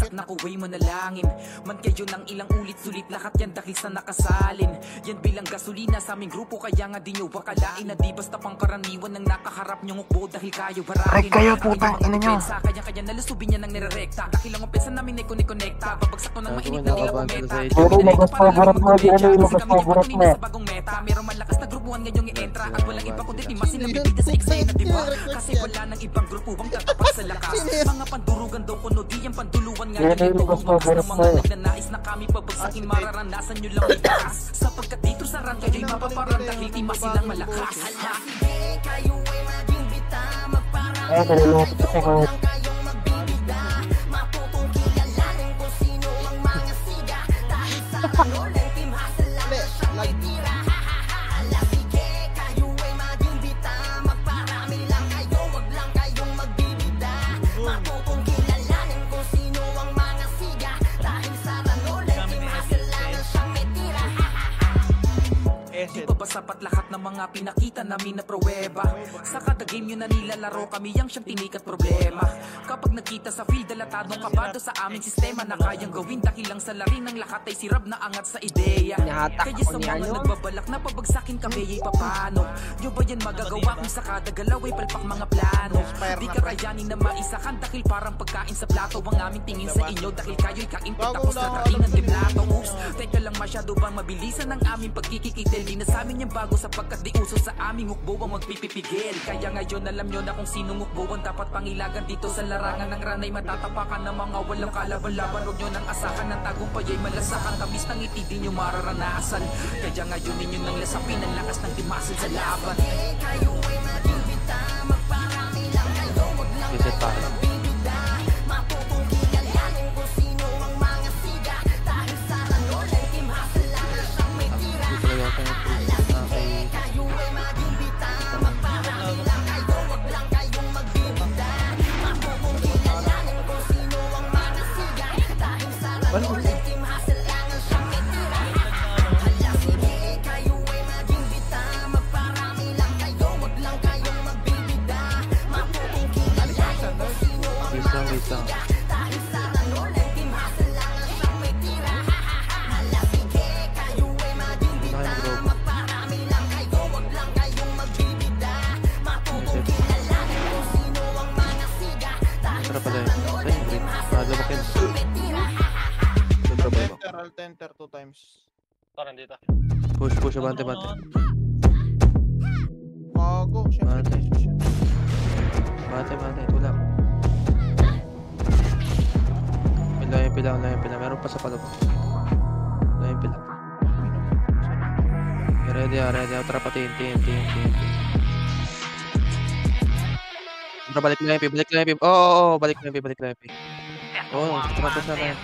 Balak na kuwa'y manalangin. Man kayo ng ilang ulit-sulit, lahat yan dahil sa nakasalin. Yan bilang gasolina sa aming grupo, kaya nga di nyo wakalain na di basta pangkaraniwan ng nakaharap nyong ukbo dahil kayo barakin. Ay kayo puta, ina nyo. Kaya nalusubin niya ng nirerekta. Dahil ang umpesa namin ay kunikonekta. Babagsak ko ng mainit na nila bumeta. Pero labas pa harap mo, di ano yung labas pa harap mo. Sa bagong meta, merong malakas na grupuhan ngayong i-entra. At walang iba kundi di masin na bibigyan sa eksena, diba? Kasi wala ng ibang grupo bang tatapat sa lakas. Mga pandurugan daw kuno, di yung panduluan nga yan yung labas pa harap mo. mga nagnanais na kami pabagsakin, mararanasan nyo lang may bakas. Sapagkat dito sa rang kayo'y mapaparang dahil di masilang malakas. Kayo ay maging bita, magparang ay nalulungkot kasi ko. Di pa ba sapat lahat ng mga pinakita namin na pruweba? Sa kada game yun na nilalaro kami ang siyang tinikat problema. Kapag nakita sa field, dalatadong kabado sa aming sistema na kayang gawin dahil lang sa lari ng lahat ay sirab na angat sa ideya. Kaya sa mga nagbabalak na pabagsakin kami ay papano nyo ba yan magagawa kung sa kada galaw ay palpak mga plano? Di kakayanin na maisakan dahil parang pagkain sa plato ang aming tingin sa inyo dahil kayo'y kaimpit tapos nadatingan din plato. Oops, teka lang, masyado bang mabilisan ang aming pagkikikitil? Di na sa amin yung bago sapagkat di uso sa aming ukbo ang magpipipigil. Kaya ngayon alam nyo na kung sinong ukbo ang dapat pangilagan dito sa larangan ng ranay. Matatapakan ng mga walang kalaban-laban. Huwag nyo nang asakan ng tagumpay ay malasakan. Tamis ng ngiti di nyo mararanasan. Kaya ngayon ninyo nang lasapin ang lakas ng timasin sa laban. Kayo ay maging bita, magparami lang kayo, wag lang kayo magbibida. Matutong kilalanin kung sino ang mga siga. Dahil sa ranol ay team hustle lang na siyang may tira. Kayo ay maging bita, magparami lang kayo, wag lang kayong magbibida. Matutong kilalanin kung sino ang mga siga. Dahil sa ranol ay team hustle lang na siyang may tira. Hala sige, kayo ay maging bita, magparami lang kayo, wag lang kayong magbibida. Matutong kilalanin kung sino ang mga siga. Dahil sa ranol ay team hustle lang na siyang may tira. Hala sige, kayo ay maging bita, magparami lang kayo, wag lang kayong magbibida. Matutong kilalanin kung sino ang mga siga. Dahil sa ranol ay team hustle lang na siyang may tira. I'll enter 2 times. Tara, nandito. Push, abante. Bago, syempre. Bate, tulak. Layan pila. Meron pa sa palab. Layan pila. Ready. Tara pa, tin. Tara, balik na yung pi. Oo, balik na yung pi. Oo, tara na yan.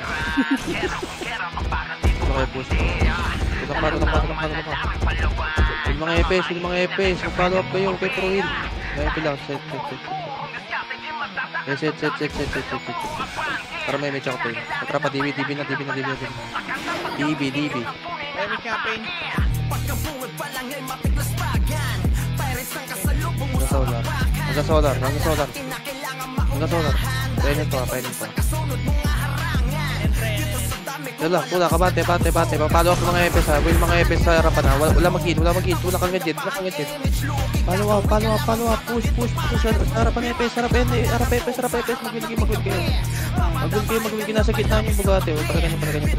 Mga push. Tulak pa. Yung mga EPS, mag-follow up kayo, kay Proil. Layan pila, set. Set. Para may match ako pa yun. Tara pa, DB na. DB. Every campaign. Hanggang solar. Painin pa. Yala, kabate. Papalo ako mga EPS ha. Will mga EPS sa harapan ha. Wala mag-hit. Wala kang gadget. Follow up. Push. Sa harapan ng EPS. Harap EPS. Mag-win kayo. Nasa gitna yung bugate. Para ganyan.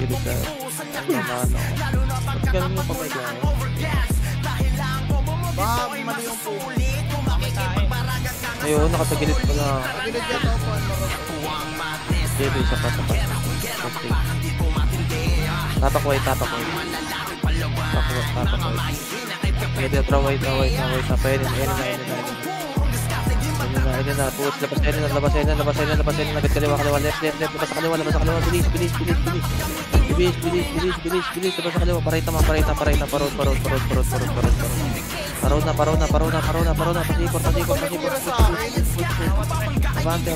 Dito sa ano. Ba't ganun yung pagkagaya? Mali yung po. Ayun, nakatagilid pa na. Pagilid yan ako. Dito, isa pa. Tapakway. Pwede, traway na. Pwede na. Push, labas na. Agad kaliwa. Left. Labas sa kaliwa. Bilis. Labas sa kaliwa. Parita. Parod. Pasipor. Abante.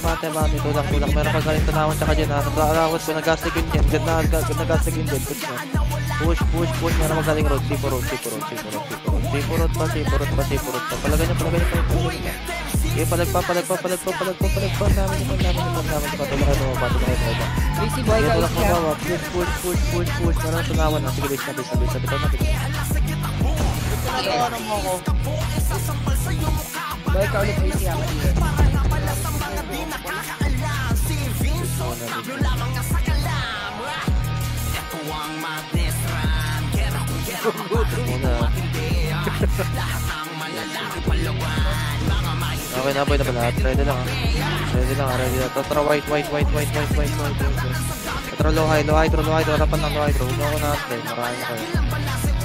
Tulak. Meron ka galing tanawin tsaka dyan ha. Nag-aawat ko. Nag-gastig yun dyan. Nag-gastig yun dyan. Push. Meron magaling road. Sipurot pa. Palagan niya. Okay, palag pa. Namin yung patulungan. Crazy boy ka Tulak siya. mo. Push. Parang tunawan na. Sige, base na. Bitaw na. Ano mo ako? Boy ka ulit crazy ha. Okay na, boy na pala. Ready lang. Tara, white. Tara, low high. Harapan ng low high. Huwag ako na play. Marami na kayo.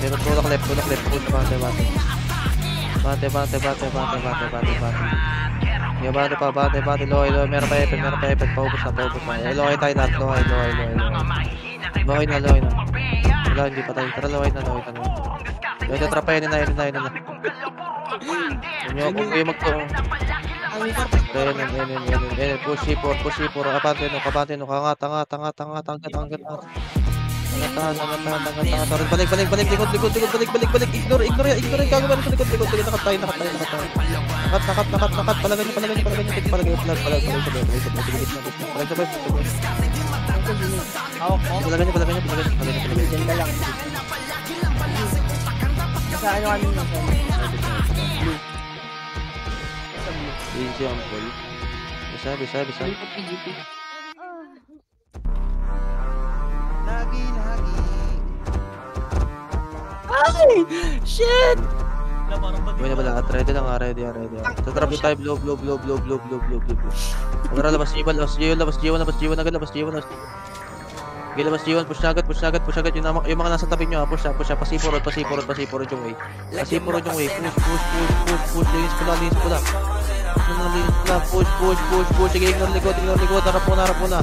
Pero tulak left. Push, bate. Yeah, bate. Low high. Meron pa effect. Paubos na. Low high tayo lahat. Low high. Low high na. Wala, hindi pa tayo. Tara, low high na. Ito, trapayan na. Kung kayo magtuong. Push C4. Kabante no. Kangat. Balik. Likod. Ignore yung gagawin sa likod. Nakatay. Nakat. Palagay niyo. Palagay. Hawak mo. Palagay niyo. Diyan ka lang. Sa ano kami ng blue. Easy ang ball. Bisa. Blue po PGP. Lagi. Ay! Shit! Buhay na pala. Ready lang. Tatrap yung tayo. Blue. Tara, labas G1 agad. Okay, labas G1. Push na agad. Yung mga nasa tabi nyo. Push. Pasipurod yung way. Push. Linis pula. Push. Sige, ignore likod. Harap muna.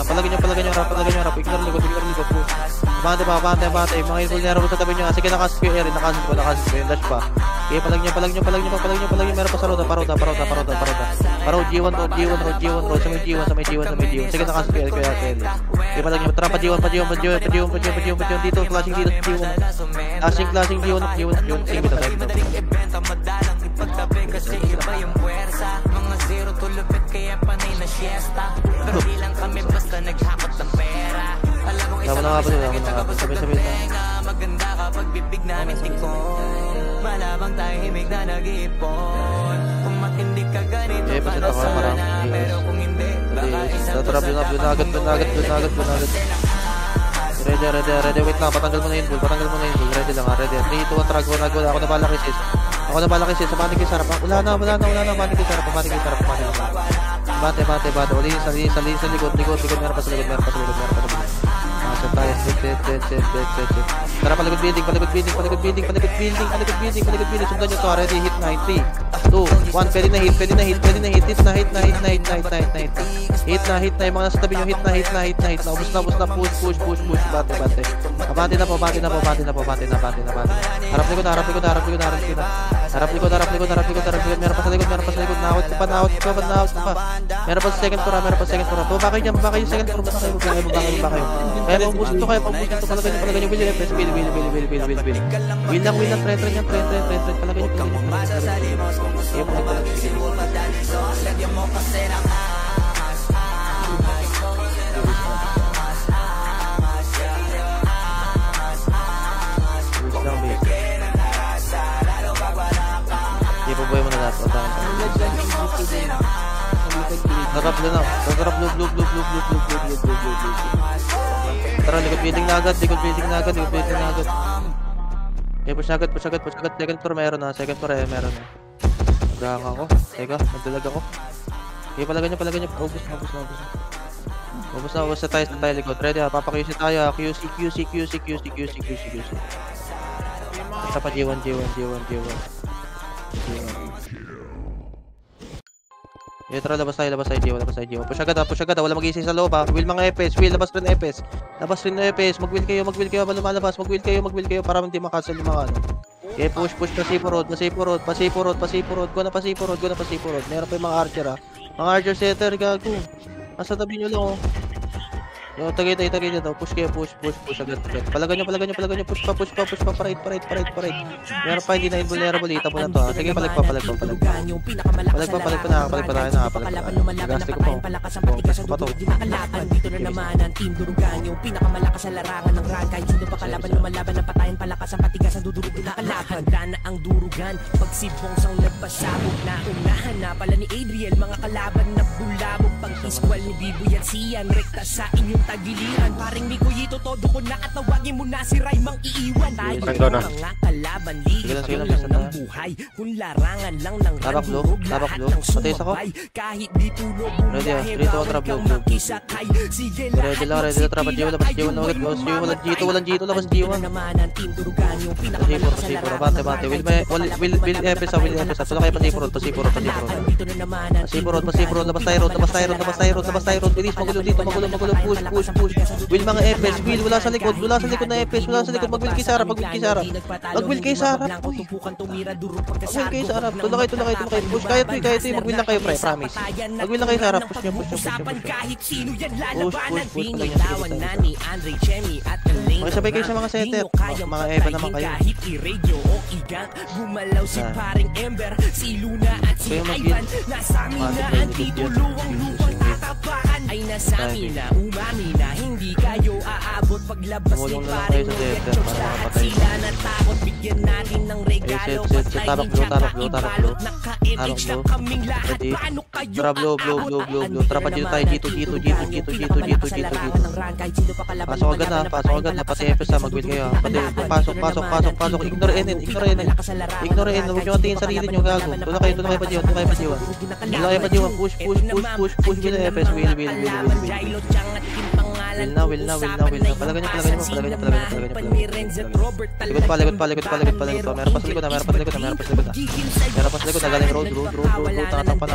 Palagay nyo. Harap. Ignore likod. Push. Bante. Mga vulnerable sa tabi nyo. Sige, nakasip ko. Yung dash pa. Okay, palag nyo. Meron pa sa road. Paro, G1 road. Sa may G1. Sige, nakasip ko. Okay, palag nyo. Tara, pa G1. Dito, flashing dito. G1. Flashing G1. Sige, Madalang ipagtabi kasi iba yung puwersa. Mga zero to lupit kaya panay na siesta. Pero di lang kami basta naghakot ng pera. Alam mong isa lang nagkakabasag ng tenga. Maganda kapag bibig namin tikon. Malamang tayo himig na nag-iipon. Kung matindi ka ganito para sana. Pero kung hindi, baka isa to sa Agad. Ready. Wait lang. Patanggal mo na yung bull. Ready lang. 3, 2, 1, trag. Ako na bala kisis. Sa panik yung sarap. Wala na. Panik yung sarap. Bate. Uli sa likod. Meron pa sa likod. Masya tayo. Tara, palikod building. Sundan nyo to. Ready, hit na. 3, 2, 1. Pwede na hit. Hit na. Hit na. Yung mga nasa tabi nyo. Hit na. Ubus na. Push. Bate. Bate na po. Harap likod. Meron pa sa likod. Naawat ko pa. Meron pa sa second floor. Baba kayo yung second floor. Baba kayo. Kaya maubus ito. Palagay nyo. Wheel lang. Trend. Palagay nyo. Ipabuhay mo na lahat. Tatap blue. Tara, likod building na agad. Push agad. Second floor meron na. Nagrahang ako. Teka, nagdalag ako. Okay, palagay nyo. Ubus na tayo likod. Ready ha, papaq-QC tayo. QC. Isa pa G1. Tara, labas tayo G1. Push agad. Wala mag-iisay sa loob ha. Will mga EPS. Labas rin EPS. Mag-will kayo. Lumalabas. Mag-will kayo para hindi makancel yung mga ano. Okay, push. Pasipo road. Go na pasipo road. Meron pa yung mga archer ha. Mga archer setter, gago. Nasa tabi nyo lang oh. Yo, tagay dito. Push kayo, push agad. Palagan nyo, push pa, parade. Meron pa, hindi na invulnerable, itapon na to ha. Sige, palag pa tayo, Nagaste ko pa to. Dito na naman ang Team Durugan, yung pinakamalakas sa larangan ng rangkay. Sino pa kalaban, lumalaban ng patayan, palakas ang patigas ang dudurugin na kalaban. Handa na ang durugan, pagsibong sang nagpasabog na unahan na pala ni Adriel. Mga kalaban na bulabog, pang-iskwal ni Biboy at Sian. Rekta sa inyong tagiliran, paring Mikoyito, todo ko na at tawagin mo na si Raymang iiwan. Tayo mga kalaban, ligit lang ng buhay. Kung larangan lang ng randurog, lahat ng sumabay. Kahit di tulog, bumahe, bawal kang makisakay. Sige lahat magsipilang kayo Walang G2, labas G1. Bate. Will Epes, Wala kayo pasipurot. Labas tayo road. Bilis, magulo dito, magulo. Push. Will mga Epes, wala sa likod na Epes, mag-will kay Sarah. Mag-will kay Sarah. Tulakay. Push, kaya ito, mag-will lang kayo, promise. Mag-will lang kayo, Sarah. Push nyo. Makisabay kayo sa mga setter. Mga Eva naman kayo. Gumalaw si paring Ember, si Luna at si Ivan. Nasamin na ang tituluang lupang tatapakan. Ay nasamin na, umami na, hindi kayo aabot. Paglabas ni paring Royet, lahat sila natakot. Bigyan natin ng regalo. Patayin siya kaibalot. Naka-edge na kaming lahat. Paano kayo aabot? Trapa dito tayo, dito. Pasok agad na, pati Epes na, mag-win kayo. Pasok. Ignore N. Huwag nyo katingin sarili nyo, gago. Tulak kayo pa G1. Push. Will Epes, will. Will na. Palagan nyo. Likod pa. Meron pa sa likod na. Galing road. Tatakpan.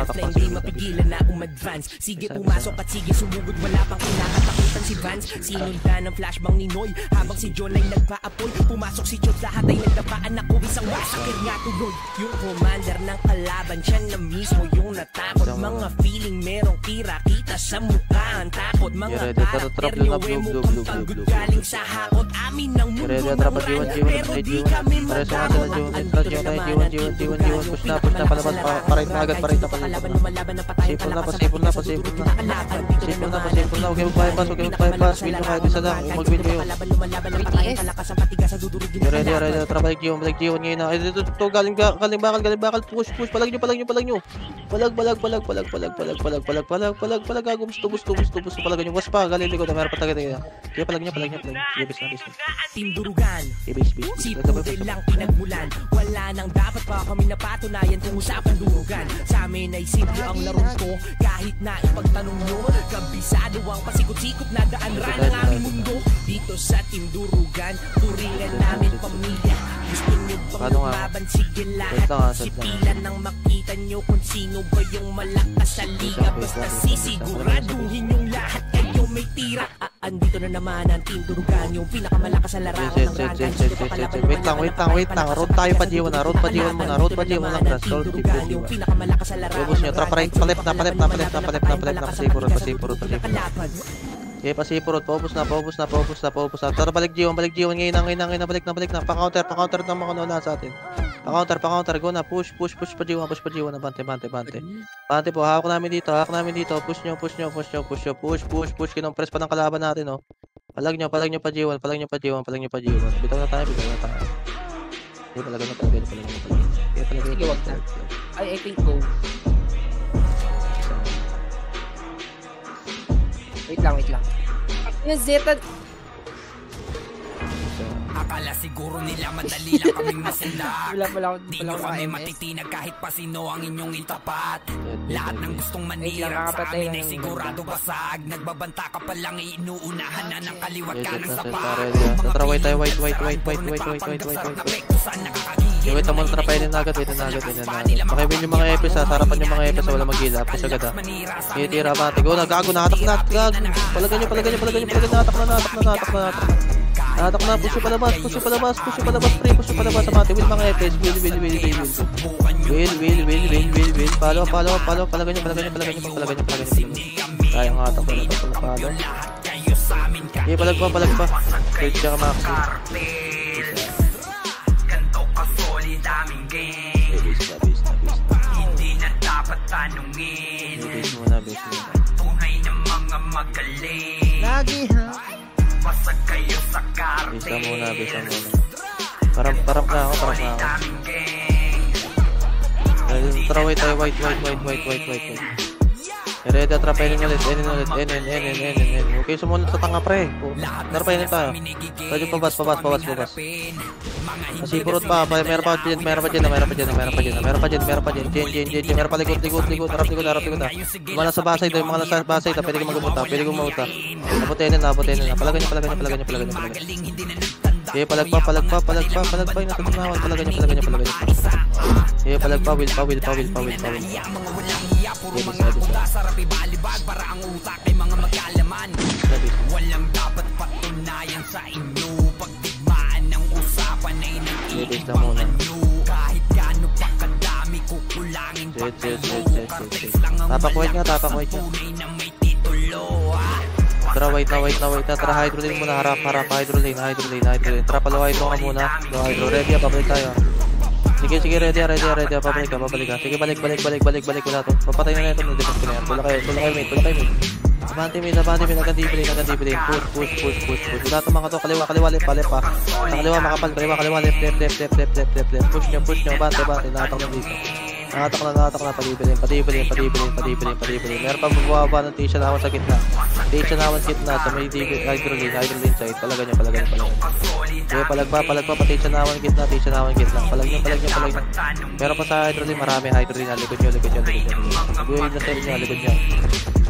Mapigilan na umadvance. Sige pumasok at sige sumugod. Wala pang kinakatakutan si Vance. Sinundan ng flashbang ni Noy habang si John ay nagpa-apoy. Pumasok si Chot, lahat ay nagdapaan. Ako isang masakit nga tuloy. Yung commander ng kalaban, siya na mismo yung natakot. Mga feeling merong kita sa mukha. Ang takot mga karakter nyo ay mukhang pagod galing sa hakot. Amin ng mundo ng run, pero di kami matakot. Push na, palabas, parait na agad. Sipol na. Huwag magpapaypas. Win nyo kahit isa lang. Mag-win kayo. Ready. Trabalik G1 ngayon na. Ito, galing bakal. Push. Palag nyo. Palag. Gago, gusto. Palag nyo. Was pa, galing likod. Meron pa tagay. Kaya palag nyo. Base. Team Durugan, Base. si Puti lang pinagmulan. Wala nang dapat pa kami napatunayan kung usapan durugan. Sa amin ay simple ang laro ko. Kahit na ipagtanong nyo, kabisado ang pasikot-sikot na daan-ran ang aming mundo. Dito sa Team Durugan, turingan namin pamilya. Gusto nyo bang lumaban? Sige lahat. Sipilan nang makita nyo kung sino ba yung malakas sa liga. Basta sisiguraduhin yung lahat kayo may tira. Andito na naman ang Team Durugan, yung pinakamalakas sa larangan ng rangay. Wait lang. Road tayo pa G1 na. Road pa G1 lang. Rastol. Yung pinakamalakas sa larangan. Ubus nyo. Palip na. Pasipurot. Okay, pasipurot. Paubos na. Tara, balik G1 ngayon na. Balik na. Pa-counter na mga nuna sa atin. Pa-counter. Go na. Push pa G1. Bante. Bante po. Hawak namin dito. Push nyo. Kinompress pa ng kalaban natin, oh. Palag nyo pa G1. Bitaw na tayo. Okay, palagan nyo. Sige, wag na. I think go. Wait lang. Yung Zeta... Akala siguro nila madali lang kaming masindak. Wala Di nyo kami matitinag kahit pa sino ang inyong itapat. Lahat ng gustong manira sa amin ay sigurado basag. Nagbabanta ka pa lang inuunahan na ng kaliwat ka ng sapat. Tara, white. Wait naman, trapayin na agad. Pakibin yung mga Epes ha. Sarapan yung mga Epes ha. Wala mag-gila. Push agad ha. Tira pa. Go na. Gago. Nahatak. Palagan nyo. Nahatak na. Push palabas. Pre. Push palabas sa mati. Will mga Epes. Will. Palo. Palagan nyo. Kaya nga hatak. Palo. Sige, palag pa. Third siya ka Maxi. Ganto ka solid aming game. Base na. Hindi na dapat tanungin. Base muna. Tunay na mga magaling. Lagi ha. Basag kayo sa karte. Base muna. Parang na ako. Solid aming game. Tara, white tayo. White. Ready, atrapainin ulit. Okay, sumunod sa tanga, pre. Atrapainin tayo. Pwede pabas. Masipurot pa. Meron pa dyan. Meron pa dyan. Meron pa likod. Harap likod. Yung mga nasa basay doon. Yung mga nasa basay. Pwede kong magumunta. Nabutin na. Palagay niya. Okay, palag pa. Yung natutunawan. Palagay niya. Okay, palag pa. Will pa. Sarap ibalibag para ang utak ay mga magalaman. Walang dapat patunayan sa inyo. Pagdigmaan ng usapan ay nag-iibangan nyo. Kahit gaano pa kadami kukulangin pa kayo. Kartex lang ang Tapak-white nga. tunay na may titulo. Tara, white na. Tara, hydro lane muna. Harap. Hydro lane. Tara, palo hydro ka muna. Ready, pabalik tayo. Sige, ready. Pabalik ka. Sige, balik. Wala to. Papatay na ito. Nag-defense ko na yan. Tula kayo, mate. Abante mid. Hanggang deep lane. Push. Wala to mga to. Kaliwa, left pa. Sa kaliwa, makapal. Kaliwa, left. Push nyo. Abante. Nakatak na dito. Nakatak na. Padibelin. Meron pa bubaba ng Tisha na sa gitna. Sa may hydro lane side. Palagan nyo. Okay, palag pa. Tisha na gitna. Palag nyo. Meron pa sa hydro lane. Marami hydro lane. Likod nyo.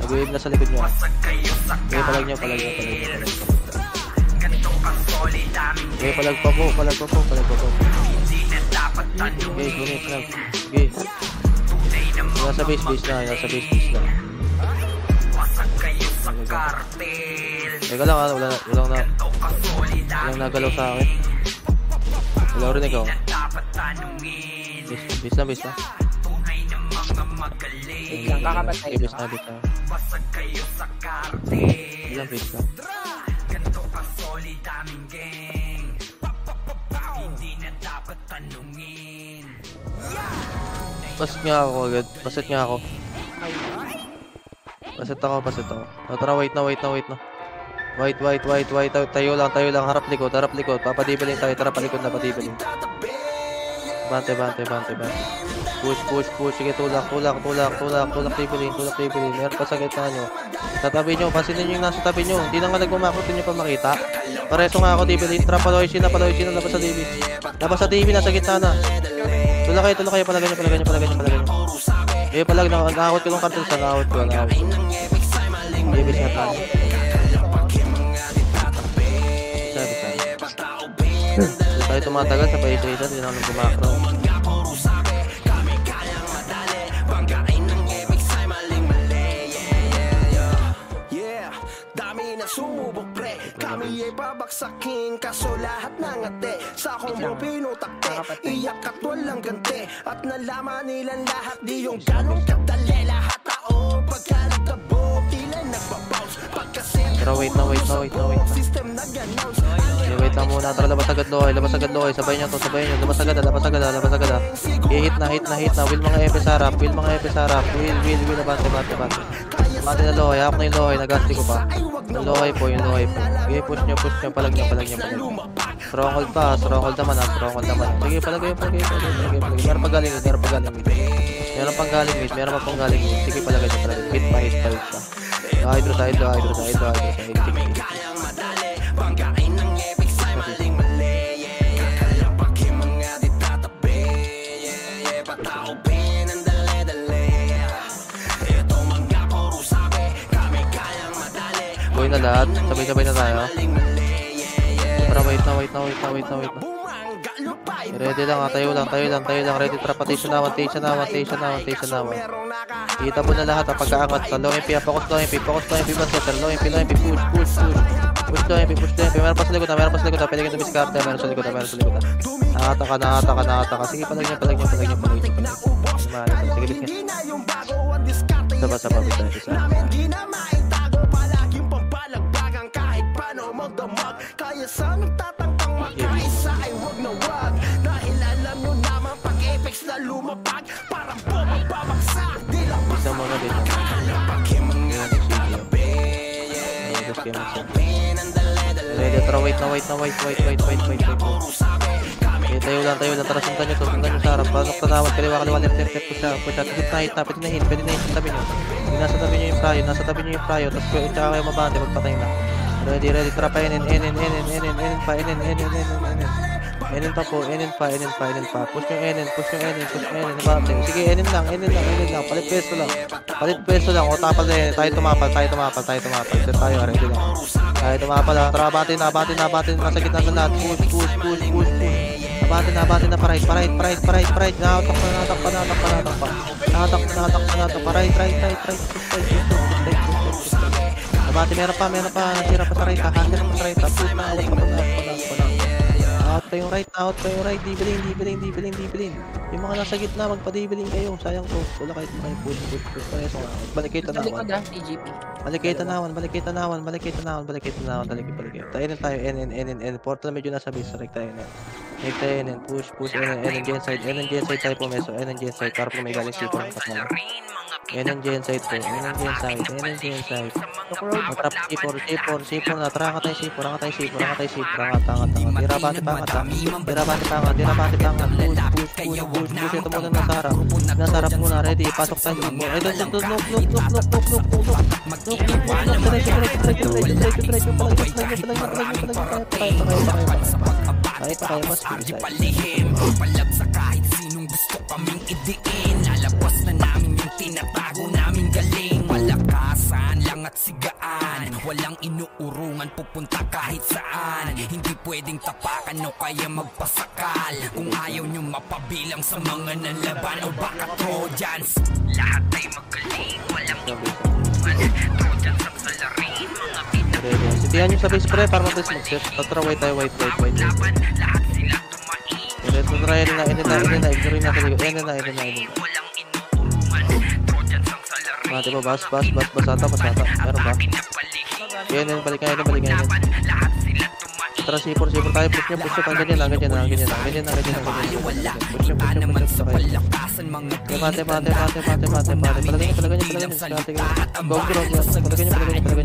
Nag-wave na sa likod nyo. Okay, palag nyo. Okay, palag pa po. Okay, gunit lang. Okay. Nasa base na. Teka lang, walang nagalaw sa akin. Wala rin ikaw. Base na. Kakapatay Base na. Ilang base na. Basit nga ako agad. Basit ako. Tara, wait na. White. Tayo lang. Harap likod. Papadibelin tayo. Tara, palikod na. Bante. Push. Sige, tulak. Tibelin. Meron pa sa gitna nyo. Sa tabi nyo. Pasinin nyo yung nasa tabi nyo. Hindi na nga nagmamakot nyo pa makita. Pareso nga ako, Tibelin. Tara, paloisin na. Labas sa TV. Nasa gitna na. Tulak kayo. Palagay nyo. Eh, palag nakakot ko ng kartel sa nakakot ko. Ibig nga tayo. Hindi tayo tumatagal sa paisa-isa. Hindi naman kumakro. Sumubok pre, kami ay babaksakin. Kaso lahat nangate sa kumbong pinutakte. Iyak at walang gante. At nalaman nilang lahat di yung ganong kadali. Lahat tao pagkalagabo. Tila nagpapaus. Pero wait na. System nag-announce. Wait lang muna. Tara, labas agad Loy. Sabay nyo. Labas agad. Hit na. Will mga FS harap. Will. Abante. Abante na Loy. Hap na yung Loy. Nagasti ko pa. Yung Loy po. Okay, push nyo. Palag nyo. Stronghold pa. Stronghold naman. Sige, palagay. Meron pang galing mid. Meron pang galing mid. Sige, palagay nyo. Hit pa. Hydro side. Boy na lahat. Sabay na tayo. Tara, wait na. Ready lang. Tayo lang. Ready. Tara, Tisha naman. Kita mo na lahat. Pagkaangat sa low MP. Focus low MP. Basetter. Low MP. Push low MP. Meron pa sa likod na. Pwede ka na biskarte. Meron sa likod na. Nakataka. Sige, palag niya. Sige, bis ka. Saba. lahat parang bumabagsak. Di labas Isa mo na din. Ready, tara, wait na. Okay, tayo lang. Tara, sundan nyo sa harap. Pasok tanawan, kaliwa, left, push out. Hit na, pwede na hit sa tabi nyo. Nasa tabi nyo yung prayo, tapos tsaka kayo mabante, magpatay na. Ready, tara pa, inin pa po, inin pa. Push yung inin, nabante. Sige, inin lang. Palit peso lang. O, tapal na inin. Tayo tumapal. Set tayo, ready lang. Tayo tumapal, ha. Tara, bati na. Nasa gitna na lahat. Push. Nabati na, pa right. Nahatak pa. Right. Nabati, meron pa. Nasira pa sa right, ha. Push na, out pa yung right. Di bilin. Yung mga nasa gitna, magpa-dibilin kayo. Sayang to. Wala kahit may push. Balik kayo tanawan. Balik kayo tanawan. Tayo tayo. N. Portal medyo nasa base. Right tayo na. Push. N gen side tayo po meso. N gen side. Para po may galing sipo. N gen side po. Matrap C4 na. Tara ka tayo C4. Tira bati pa. Push ito muna nasa harap muna. Ready, pasok tayo. Palag sa kahit sinong gusto kaming idiin. Lalabas na namin yung tinatago namin galing. Malakasan lang at sigaan, walang inuurungan, pupunta kahit saan. Hindi pwedeng tapakan o kaya magpasakal. Kung ayaw nyo mapabilang sa mga nanlaban o baka Trojans. Lahat ay magaling, walang inuurungan. Trojans ang salarin, mga pinag- Sitihan nyo sa base pre para mabilis mag-set. Tatraway tayo, white. laban, lahat sila tumain. Ito na, ignore na. Walang inuurungan, Trojans ang salarin. Mati ba, bas ata. Meron ba? Yan, balik nga. Lahat sila tumain. Tara, C4 tayo, push nyo, ganyan lang. Wala, kita naman sa palakasan mga Mate. Palagay nyo.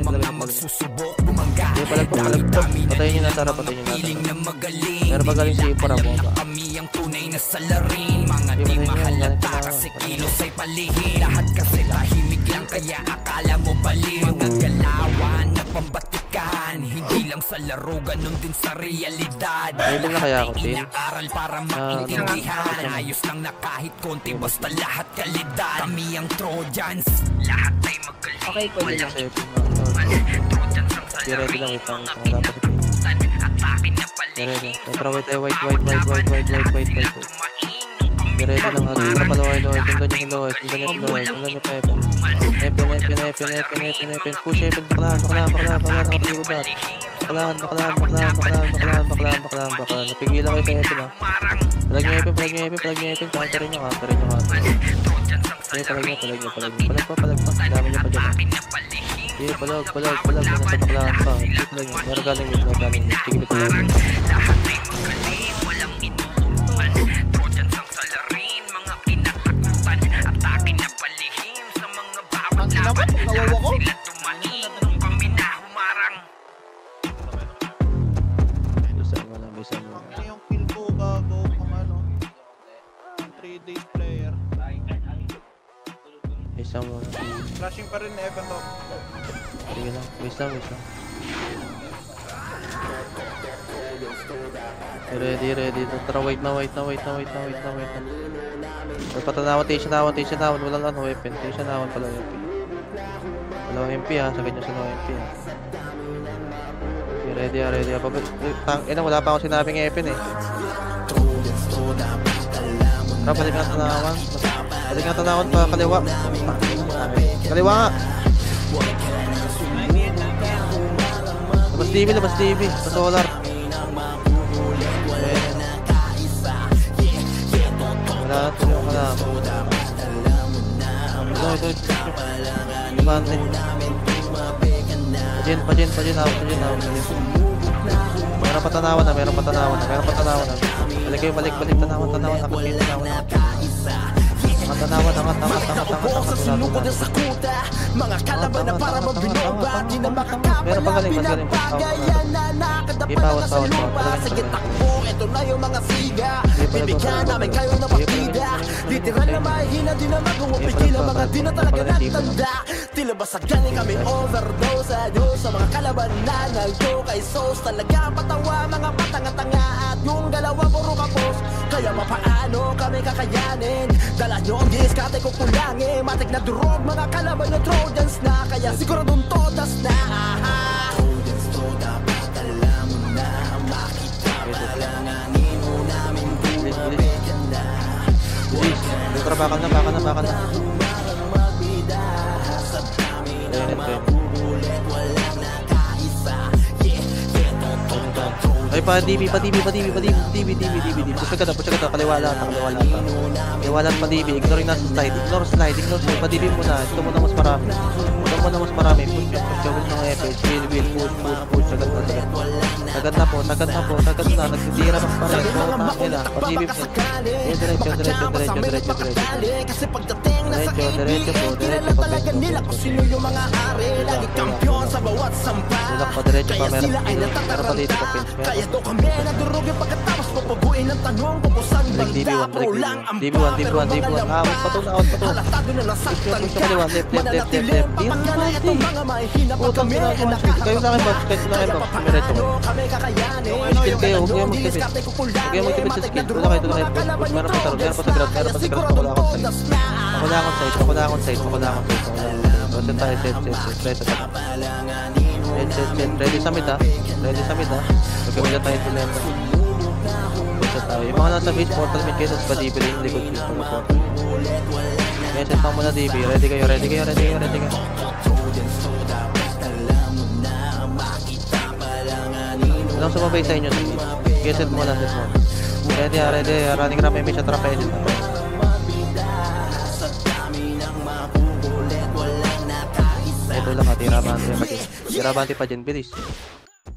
mga magsusubok bumangga. Patayin nyo na, Tara, Piling na magaling. Meron ba galing C4 ako ba? Kami ang tunay na salarin. Mga di mahalata kasi kilos ay palihim. Lahat kasi tahimik lang kaya akala mo bali. Mga galawan na pambatikan. Hindi lang sa laro, ganun din sa realidad. Pwede na kaya ako, Tin? Inaaral para maintindihan. Ayos lang na kahit konti, basta lahat kalidad. Kami ang Trojans, lahat ay magaling. Okay, pwede lang. Trojans ang Ready lang, salarin. wait lang. Mga pinagputan at akin na palihim. Tatraway tayo, white. Ready lang, tara palaway. Sundan nyo, Pepe. Epen. Push, Epen, bakalan. Napigilan kayo sa Epen, ha. Palag nyo Epen. Counterin nyo. Okay, palag nyo. Palag pa. Dami nyo pa dyan, ha. Sige, palag. Nasa bakalan pa. Palag nyo. Meron galing mid. Sige, palag. Lahat ay magaling, walang inuuman. Trojans ang salarin, mga kinatakutan. Atake na palihim sa mga bawat laban. Lahat sila tumain, kami na humarang. Bisan mo. Ano yung kill ko gago kung ano? 3 days player. Isang mo. Flashing pa rin na Evan to. Sige lang. Wait lang. Ready. Tara, wait na. Patanawan, tension. Walang weapon. Tension pala MP. Walang MP, ha. Sagad nyo sa no MP, ha. Okay, ready. Wala pa akong sinabing weapon, eh. Tara, balik nga tanawan pa. Kaliwa nga. Labas TV. Sa solar. Wala yung kalaman. Ito. Bante. Pajin. Meron pa tanawan na. Balik tanawan. Nakabuo sa sinukod ng sakuta. Mga kalaban na para mabinoba. Di na makakapala, pinagbagayan na nakadapa na sa lupa. Sige takbo, eto na yung mga siga. Bibigyan namin kayo ng partida. Literal na mahina, di na magumapigil ang mga di na talaga natanda. Tila ba sa galing kami overdose. Adios sa mga kalaban na naldo kay Sos. Talaga patawa, mga patanga-tanga. At yung galawa puro kapos. Kaya mapaano kami kakayanin. Dala nyo ang diskate ko kulangin. Matik na durog, mga kalaban na Trojans na. Kaya siguradong todas na. Trojans to, dapat alam mo na. Makita pa lang ang ino namin. Bumabigyan na. Bakal na. Magbida sa dami ng mabubulit. Walang nakaisa. Ay, pa DB. Push ka, kaliwa lang. Kaliwa pa DB. Ignore yung nasa slide. Ignore slide. Pa DB muna. Ito muna mas marami. Push yung mga FH. Will. Push. Sagad na po. Nagtitira pa rin. Pa DB po. Diretso. Kasi pagdating na sa KB, kilala talaga nila kung sino yung mga hari. Lagi kampiyon sa bawat sampa. Kaya sila ay natataranta. Kaya to kami nadurugin pagkatapos papaguin ang tanong kung saan banda. Pro lang ang pa, pero mga lampa. Halatado na nasaktan ka. Mananatilim papakala itong mga mahihina pa kami. Kaya papaano kami kakayanin. Yung diskarte ko kulangin. Matik na durog mga kalaban yung Trojans na. Kaya siguradong todas na. Ako na akong side. Set. Ready sa mid ha. Pagkamila tayo sa left. Yung mga nasa mid, portal mid kayo, tapos pa-DB rin yung likod yung portal. Kaya set lang muna DB. Ready kayo. Walang sumabay sa inyo. Kaya set muna. Ready. Running ram image at trapeze. Ito lang, tira bante pa dyan, bilis.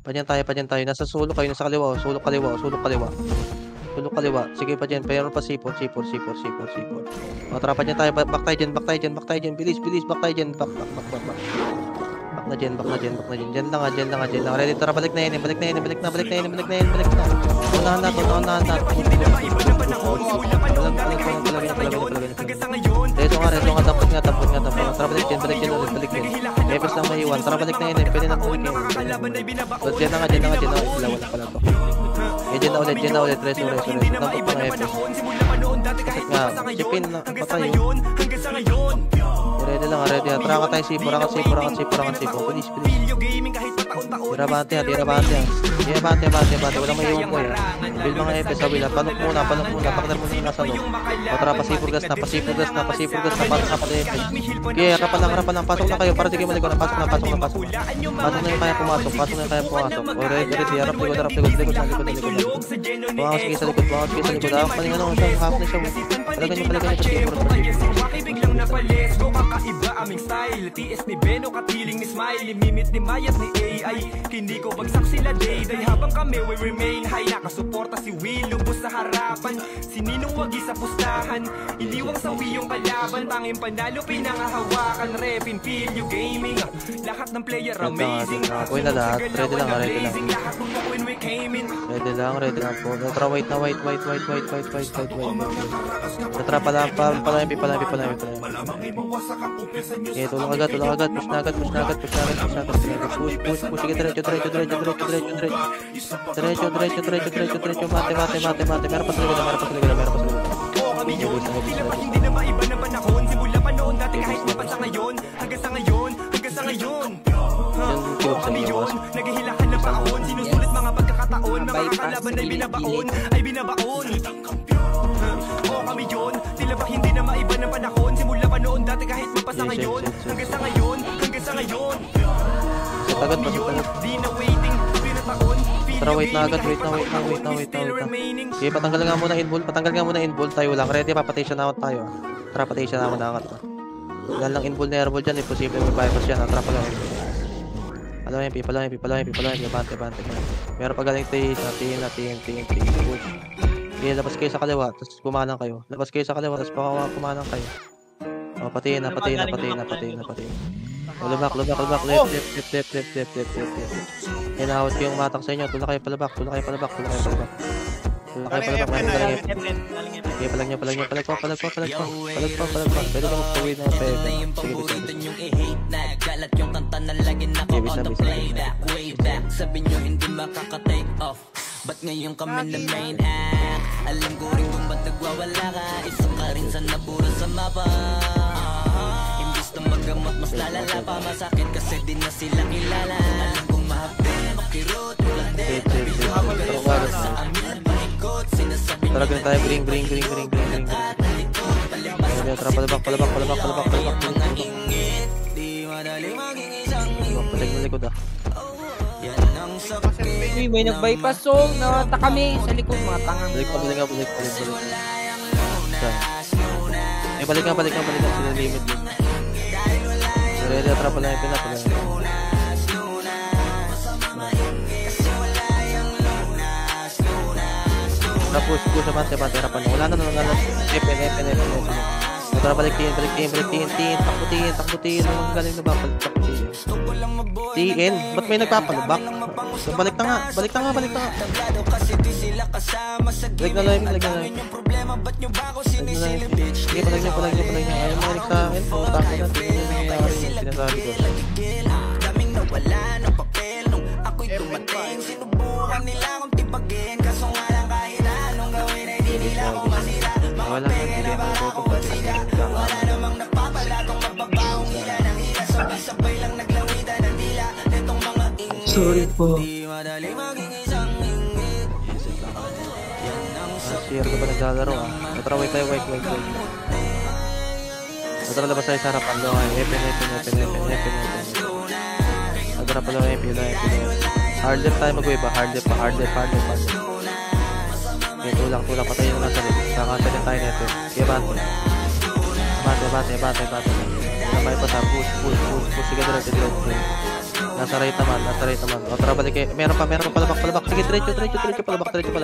Padyan tayo, nasa sulok kayo, nasa kaliwa, sulok kaliwa. Sige pa dyan, pero pa sipot. Tara pa dyan tayo, back tayo dyan, bilis, back tayo dyan, back. Back na dyan. Dyan lang. Ready, tara, balik na yun. Unahan natin. Reto nga, tapos nga. Tara, balik dyan. Epes lang maiwan. Tara, balik na yun. Pwede na balik yun. So, dyan na nga. Wala pala to. Dyan na ulit. Reso. Tapos pa nga Epes. Kasi nga, sipin na patayo. Ready lang. Tara ka tayo sipo. Bilis. Tira bante. Walang maiwan ko eh. Build mga Epes sa wila. Panok muna. Pakdar muna yung nasa loob. O tara, pasipur gas na. Para sa pala Epes. Okay, harapan lang. Pasok na kayo. Para di kayo malikot. Pasok na. Pasok na yung kaya pumasok. O ready. Harap likod. Buwangas kayo sa likod. Ako paling ano. Half na siya. Talaga nyo pasipur. Biglang napales ko kakaiba aming style. TS ni Beno, katiling ni Smiley, mimit ni Mayat ni AI. Hindi ko bagsak sila day habang kami we remain high. Nakasuporta si Will, lubos sa harapan. Sininong wagi sa pustahan. Iliwang sawi yung kalaban. Tanging panalo pinangahawakan. Repin, feel you gaming. Lahat ng player amazing. Uy na lahat. Ready lang. Lahat ng when we came in. Ready lang po. Tara, white. Tara, palampi. Okay, tulong agad. Push na agad. Push. Sige, diretso. Mate. Meron pa sa likod. Kami yun, tila ba hindi na maiba na panahon. Simula pa noon dati kahit pa sa ngayon. Hanggang sa ngayon. Kami yun, naghihilahan na paon. Sinusulit mga pagkakataon. Mga kalaban ay binabaon. Kami yun, tila ba hindi na maiba ng panahon. Simula pa noon dati kahit pa sa ngayon. Hanggang sa ngayon. Agad pa. Di na waiting, pinataon. Tara, wait na agad. Okay, patanggal nga muna inball. Tayo lang. Ready, papatation na tayo. Tara, patation na muna agad. Yan lang inball na airball dyan. Imposible may bypass dyan. Tara pa lang. Alam yung Bante. Meron pa galing tayo. Natin. Push. Okay, labas kayo sa kaliwa, tapos kumanang kayo. Labas kayo sa kaliwa, tapos kumanang kayo. O, patiin na. Lubak. Left. Hinahawad ko yung matak sa inyo. Tula kayo palabak. Okay, palag nyo. Palag po. Pwede ba magpawid ng pwede? Sige, bisa. Sabi nyo hindi makaka-take off. Ba't ngayon kami na main act? Alam ko rin kung ba't nagwawala ka. Isa ka rin sa nabura sa mapa. Imbis na magamot mas lalala pa. Masakit kasi di na sila kilala. Alam kong mahapde, makirot, ulande. Sa amin paikot, sinasabi nyo Talagang tayo, bring. Tara, palabak. Di madaling maging isang Palag na likod ah. Uy, may nag-bypass so nawata kami sa likod mga tangang. Balik. Balik nga sila limit din. Ready, trap lang yung pinapala. Tapos sa bante, harapan. Wala na FN. Tara, balik tiin. Takbutin. Ang galing na ba? Tiin. Ba't may nagpapalubak? So, balik na nga. Balik na nga. Balik na lang. Sige, palag nyo. Ayaw makinig sa akin. Takbo na. Sinasabi ko. daming nawala ng papel nung ako'y dumating. Sinubukan nila akong tipagin, kaso nga lang kahit anong gawin ay di nila akong masira. Mga pera ba akong patriga? Wala namang napapalatong mababaong hila ng hila. Sabay-sabay lang naglawitan ng dila netong mga ingit. Sorry po. Di madali maging isang ingit. Sir, ka ba naglalaro ah? Tara, wait. Tara, labas tayo sa harapan. FN. Tara pala yung MP. Hard left tayo mag-wave ba? Hard left. Okay, tulak. Patayin na nasa left. Kakantarin tayo nito. Okay, bate. Nakay pa sa push. Sige, diretso. Nasa right naman. O, tara, balik kayo. Meron pa palabak. Sige, diretso, palabak. Diretso.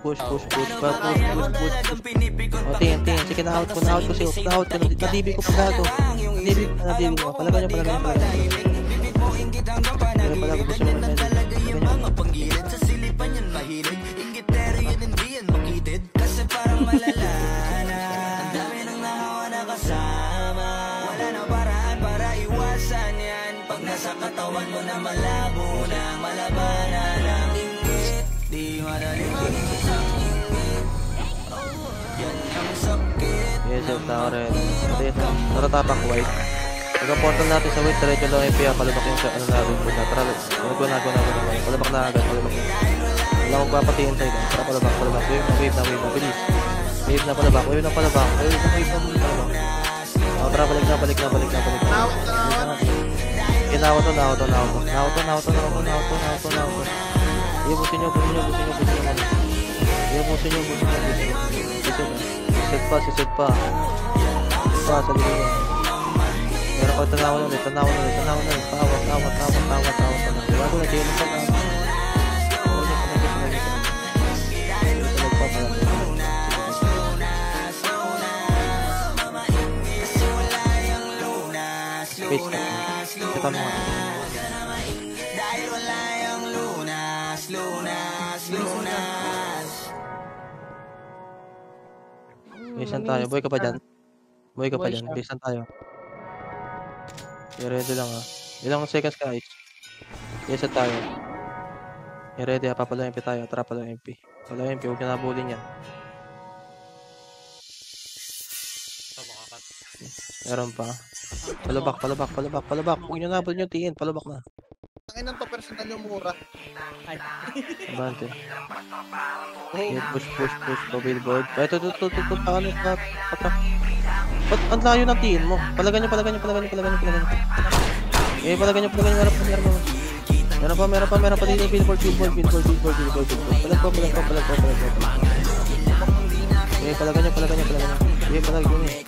Push. O, tingin. Sige, na-out ko siya. Na-DB ko pa gago. Na-DB ko. Palaban nyo. Palaban gusto mo na mga panggilid sa silipan yan mahilig. Ingitero yun hindi yan makitid. Kasi parang malala na ang dami nang nahawa na kasama. Wala na paraan para iwasan yan. Pag nasa katawan mo na malabo na malabanan ng ingit. Di madali maging isang ingit. Yan ang sakit. Yes, tao rin. Naratapak white. Pagka-portal natin sa white, diretso lang yung palabak yung sa ano natin po na. Tara, nagwa. Palabak na agad. Wala akong papatiin sa'yo. Tara, palabak. Wave na. Bilis. Wave na palabak. O, tara, balik na. Nawa to. Ibusin nyo. Sisid pa. Sa linya. Meron ko tanawan ulit. Tawat. Bago na dyan pa na. Space ka. Kita mo nga. Bisan tayo. Boy ka pa dyan. Bisan tayo. I-ready lang ah. Ilang seconds ka guys. Yes tayo. I-ready ha. Papalo MP tayo. Tara pala MP. Pala MP. Huwag na nabulin yan. Meron pa. Palabak. Huwag nyo nabulin yung tiin. Palabak na. Ang inang to personal yung mura. Abante. Okay, push. Billboard. Ito. Paano ka? Ba't ang layo ng tiin mo? Palagan nyo. Eh, palagan nyo. Meron pa dito. Billboard. Palag po. Eh, palagan nyo. Eh, palagan nyo eh.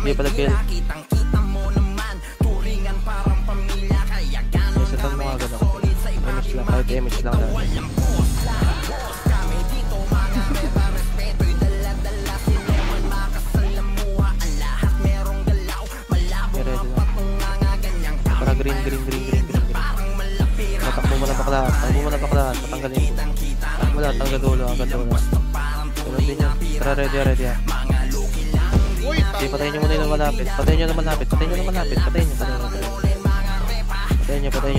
Hindi pala kill. Isa tang mga agad ako. Image lang, kahit image lang na. Para green. Matakbo mo na bakla. Matanggalin ko. Wala, tanggal dulo, agad dulo. Pero din yan. Tara, ready. Uy, Sige, patayin nyo muna yung malapit. Patayin nyo.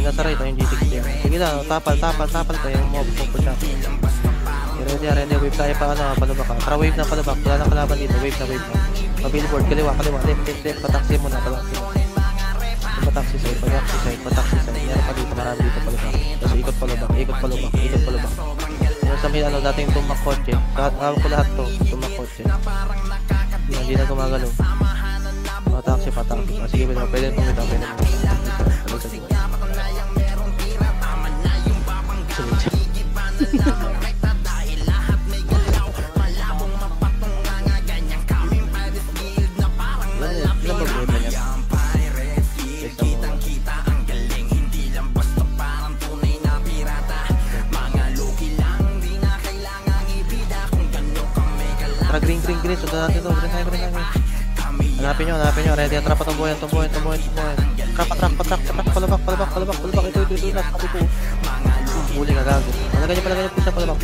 Nasa right, yung G60. Sige lang, tapal tayo. Yung mob po siya. Ready. Wave tayo pa, palabak ka. Tara, wave na palabak. Wala nang kalaban dito. Wave na. Pabillboard, kaliwa. Left. Pataksi muna, palabak. Pataksi side. Meron pa dito, marami dito palabak. Tapos ikot palabak. Yung sa may dating tumak kotse. Kawag ko lahat to, tumak kotse. Hindi na gumagalaw. Pataksi. Sige, pwede pumita. Green. Sundan natin ito. Green tayo. Hanapin nyo. Ready. Trap pa tumbuhan. Trap. Palabak. Ito. Sabi ko. Huli ka gago. Palagay nyo. Pusa palabak.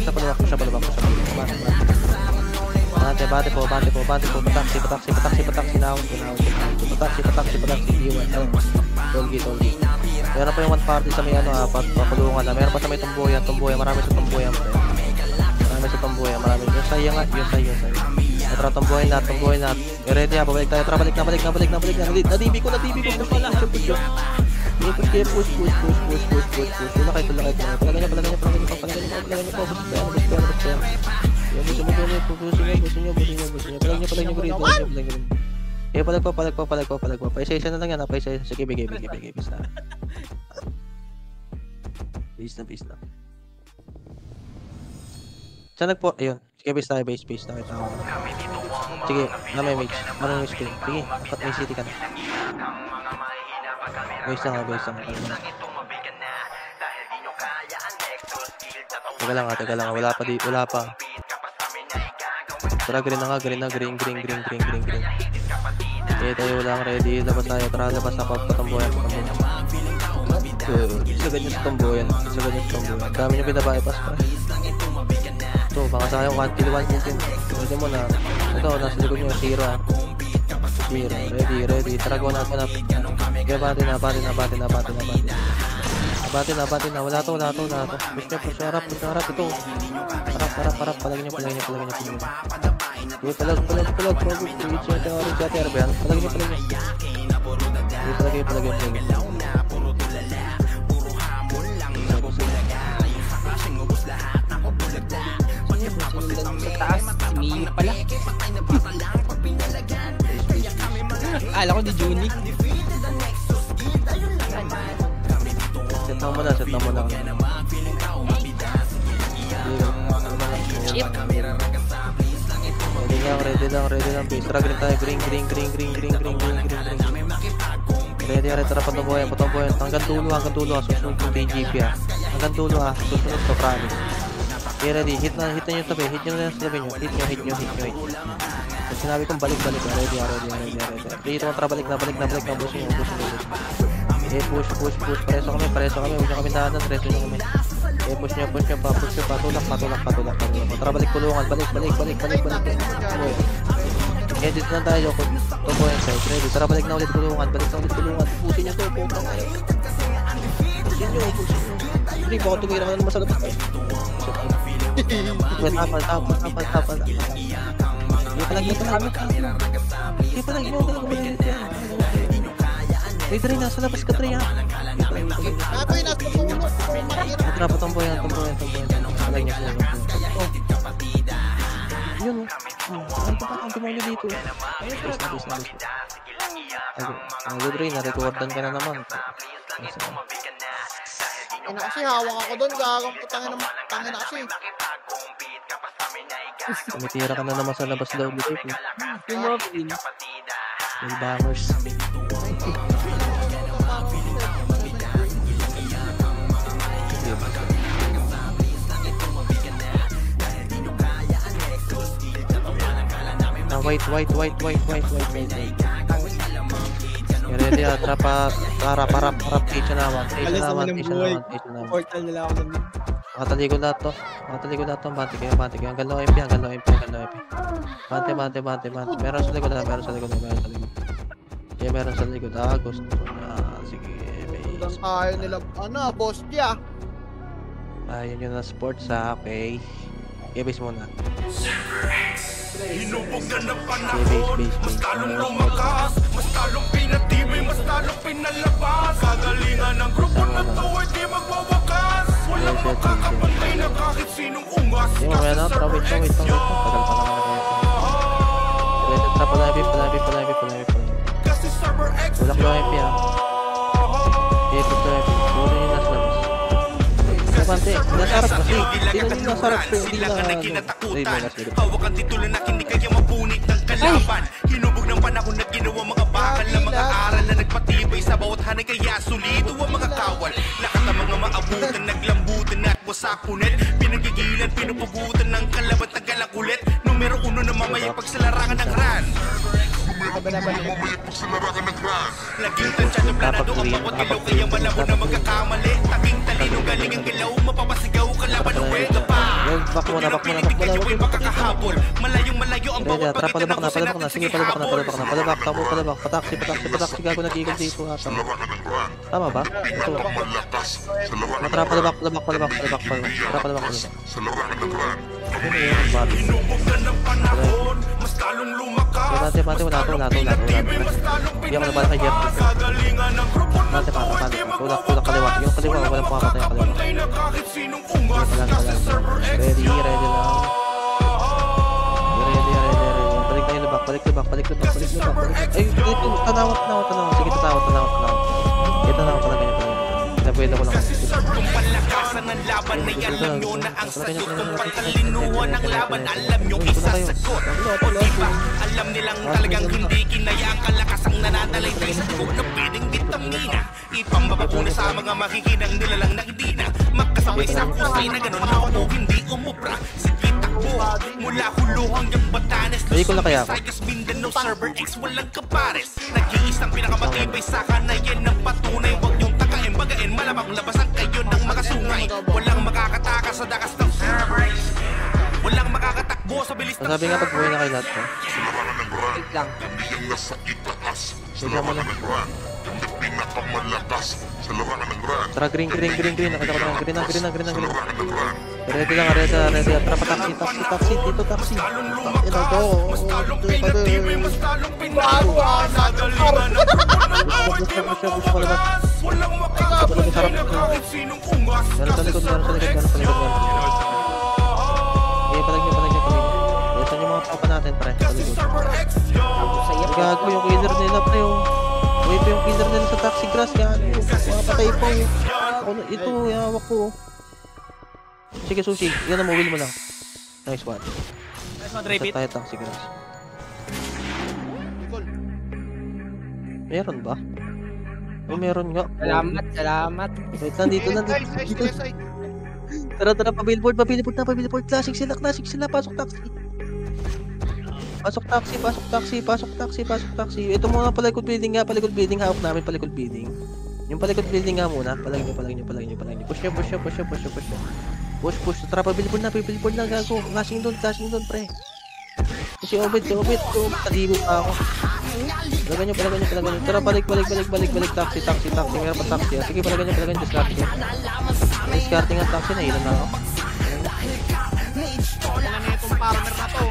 Bate po. Pataksi. Naon. Pataksi. Iwan. Tolgi. Meron pa yung one party sa may pakulungan. Meron pa sa may tumbuhan. Marami sa tumbuhan. Marami. Yung sayo. Tara, tumbuhin lahat. Ready ha, babalik tayo. Tara, balik na. Nadibi ko. Push. Tulakay. Palagay niyo po. Busin niyo. Palagay niyo green. Palag po. Paisa-isa na lang yan. Paisa-isa. Sige, bigay. Peace na. Saan nagpo? Ayun. Sige, base tayo. Nakita ko. Sige, may mage. Marang mage. Sige, dapat may city ka na. Base lang. Teka lang. Wala pa. Tara, green na. Green. Okay, tayo lang. Ready. Labas tayo. Tara, labas na. Patambuhan. Isa ganyan sa tambuhan. Dami nyo binabypass pa. Ito, baka sa kayong 1 kill. Pwede mo na. Ito, nasa likod nyo. Zero. Ready. Tara, gawa natin. Kaya bati na. Wala to. Push harap. Ito. Harap. Palagin nyo. Sige, palag. Chat, ba yan? Palagin nyo. Sige, palagin. Sa taas, Mio pala. Ala ko di Juni. Set mo muna. Shit. Ready lang. Base. Tara, green tayo. Green. Ready. Tara, patumbuhan. Hanggang dulo. Susunod yung BGP ha. Susunod to, promise. Okay, ready. Hit na yung tabi. Hit nyo. Hit nyo. So, sinabi kong balik. Ready. Dito ko, tara, balik na. Push nyo. Okay, push. Pareso kami. Huwag nyo kami dahanan. Pareso nyo kami. Okay, push nyo. Patulak. Tara, balik kulungan. Balik. Okay, dito na tayo. Tumbo yung side. Ready. Tara, balik na ulit kulungan. Pusin nyo to. Pusin nyo. Hindi, baka tumira ka na naman sa labas. Tapal. Hindi pa lang Hey, Dre, nasa labas ka, Dre, ha? Ako'y nasa puno. Matrapa, tomboyan. Palagay niya. Yun, ang tumuli dito. Ayos na. Dre, na-recordan ka na naman. Kasi hawak ako doon, gagang putangin na kasi. Tumitira ka na naman sa labas daw dito. Yung bombers. White. Ready at harap station naman. Portal nila ako namin. Makatalikod lahat to. Bante kayo. Hanggang low MP. Bante. Meron sa likod. Yeah, meron sa likod. Gusto na. Sige, Hanggang kaya nila, boss niya. Ayun yun na sports okay. Base muna. Hinubog na ng panahon, mas talong lumakas, mas talong pinatibay, mas talong pinalabas. Kagalingan ng grupo na to ay di magwawakas. Walang makakapantay na kahit sinong ungas. Kasi Server X yan. Kasi Server X yan. Wala ko MP ha. Bante, nasarap kasi. Hindi na nasarap ko. Hindi na hawak ang titulo na hindi kaya mapunit ng kalaban. Hinubog ng panahon na ginawa mga bakal na mga aral na nagpatibay sa bawat hanay kaya solido ang mga kawal. Lakat ng mga maabutan, naglambutan at wasakunet. Pinagigilan, pinupugutan ng kalabat ng galakulit. Numero 1 na mamayapag sa larangan ng ran. Laging tansyado planado ang bawat ilaw kaya malabo na magkakamali. Taging talino galing ang ilaw, mapapasigaw kalaban ng wega pa. Back muna. Makakahabol, malayong-malayo ang bawat pagkita ng kusin natin sige habol. Palabak. Pataksi. Gago nag-iikot dito ata. Tama ba? Ito. Tara, palabak. Hinubog na ng panahon, mas talong lumakas. Bate, wala to. Hindi ako nabala kay Jeff. Kagalingan ng grupo na to ay di Tulak kaliwa. Yung kaliwa, walang pumakatay ang kaliwa. magpapatay na kahit sinong ungas. Kasi Server X Ready lang. Ready. Balik tayo labak. Balik. Ay, dito. Tanawa. Sige, tanawa. Tanawa pala ganyan. Nabuelo ko lang. Kung palakasan ng laban ay alam nyo na ang sagot. Kung patalinuhan ng laban, alam nyo isasagot. O diba, alam nilang talagang hindi kinaya ang kalakasang nananalaytay sa dugo na pwedeng vitamina. Ipambabakuna sa mga makikinang nilalang na hindi na magkasabay sa kusay na gano'n na ako hindi umubra. Sige takbo, mula Hulo hanggang Batanes, Visayas, Mindanao, Server X, walang kapares. Nag-iisang pinakamatibay sa kanayan ng patunay. Huwag nyong tagain, bagain, malamang labasan kayo ng mga sungay. Walang makakatakas sa dakas ng Server X. Walang makakatakbo sa bilis ng Sabi nga pag buhay na kayo lahat ko. Wait lang. Tara, green. Nakita ko na green. Ready lang. Tara, taxi. Dito, taxi. Ito to. mas talong pinatibay, mas talong pinagawa. Nagalingan ng grupo ng tao ay di magwawakas. Walang makakapantay na kahit sinong ungas. Meron sa likod. Palag niyo. Ito yung mga papa natin, pre. Sa likod. Gago yung killer nila, pre. Uy, pa yung killer nila sa taxi grass. Gago. Mga patay po. Ito, hawak ko. Sige, Sushi. Yan na mo, wheel mo lang. Nice one. Set tayo taxi grass. Meron ba? Oh, meron nga. Salamat. Wait, nandito. Tara, pa-billboard. Classic sila. Pasok taxi. Ito muna palikod building. Hawak namin palikod building. Yung palikod building nga muna. Palag nyo. Push nyo. Push. Tara, pa-billboard na. Gago. Flashing doon, pre. Si Obed. Talibo pa ako. Palagan nyo. Tara, balik. Taxi. Meron pa taxi. Sige, palagan nyo. Discarding ang taxi na. Ilan na ako. Itong farmer na to.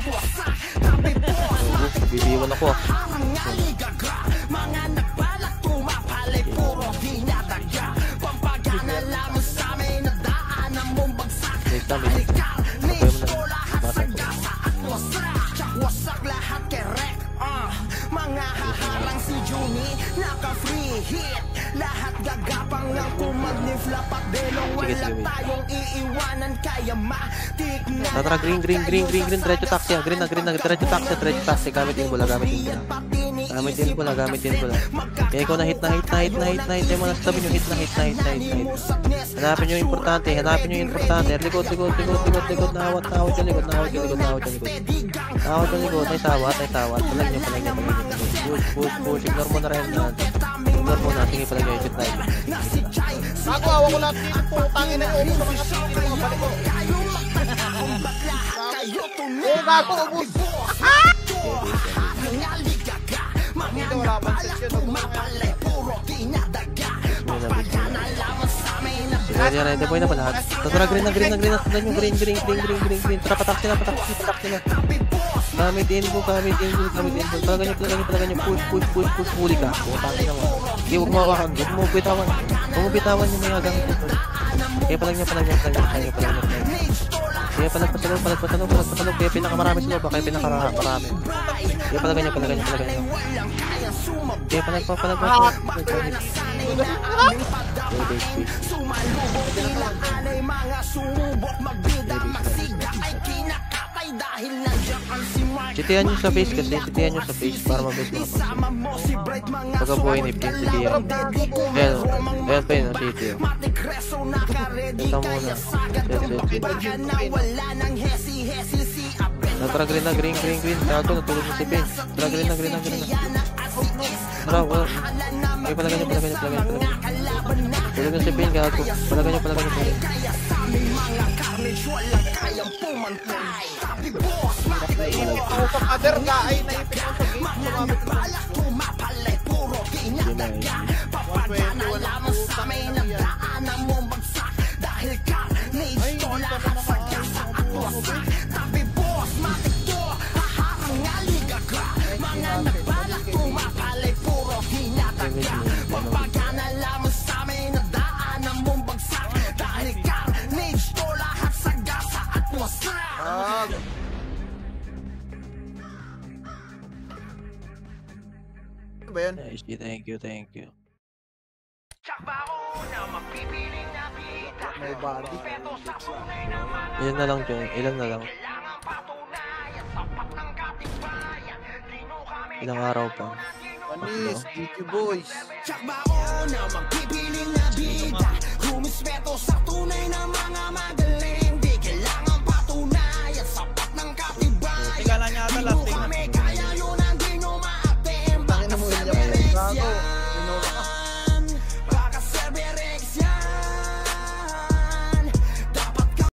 Bibiwan ako. Next time, wasak lahat kerek. Mga haharang si Juni, naka-free hit. Lahat gagapang ng kumagnifla at delong wala tayong iiwanan kaya matiknan. Tara, green. Diretso taxi. Green na. Diretso taxi. Gamit yung bola. Gamitin ko na. Kaya ikaw na hit na. Tayo mo na sa tabi nyo, hit na. Hanapin nyo yung importante. Likod. Nawat yung likod. Ay sawat. Palag nyo. Push. Ignore mo na rin yan. Sige, palag nyo. Hit na. Nakawa ko lahat dito po. Tangin na yung sa mga sili mga balik ko. Gago, ubus. Dito wala bang section. Ready boy na pa lahat. Tara, green na. Green. Tara, patak sila. Gamitin ko. Talaga nyo. Push. Huli ka. Putangin na mo. Huwag mo awakan. Huwag mo bitawan yung mga gamit ito. Kaya palag nyo. Kaya palag pasalog. Kaya pinakamarami sa loob. Kaya pinakamarami. Kaya palag nyo. Kaya palag. Sitihan nyo sa face kasi. Para mabase mga pagsin. Pagkabuhay ni Pin, sitihan. Ayan pa yun ang city. Ito muna. Tara, green. Tago, natulog na si Pin. Tara, green na. Tara, wala. Okay, palagan nyo. Tulog na si Pin, gago. Palagan nyo. Ako sa kader ka ay naipin ko sa gate. Sumabit ko. 'Ano ba yun? Thank you. May body. Ilan na lang, Joy? Ilan na lang? Ilang araw pa? Panis, GG boys. Magpipiling na bida, humispeto sa tunay na mga magaling.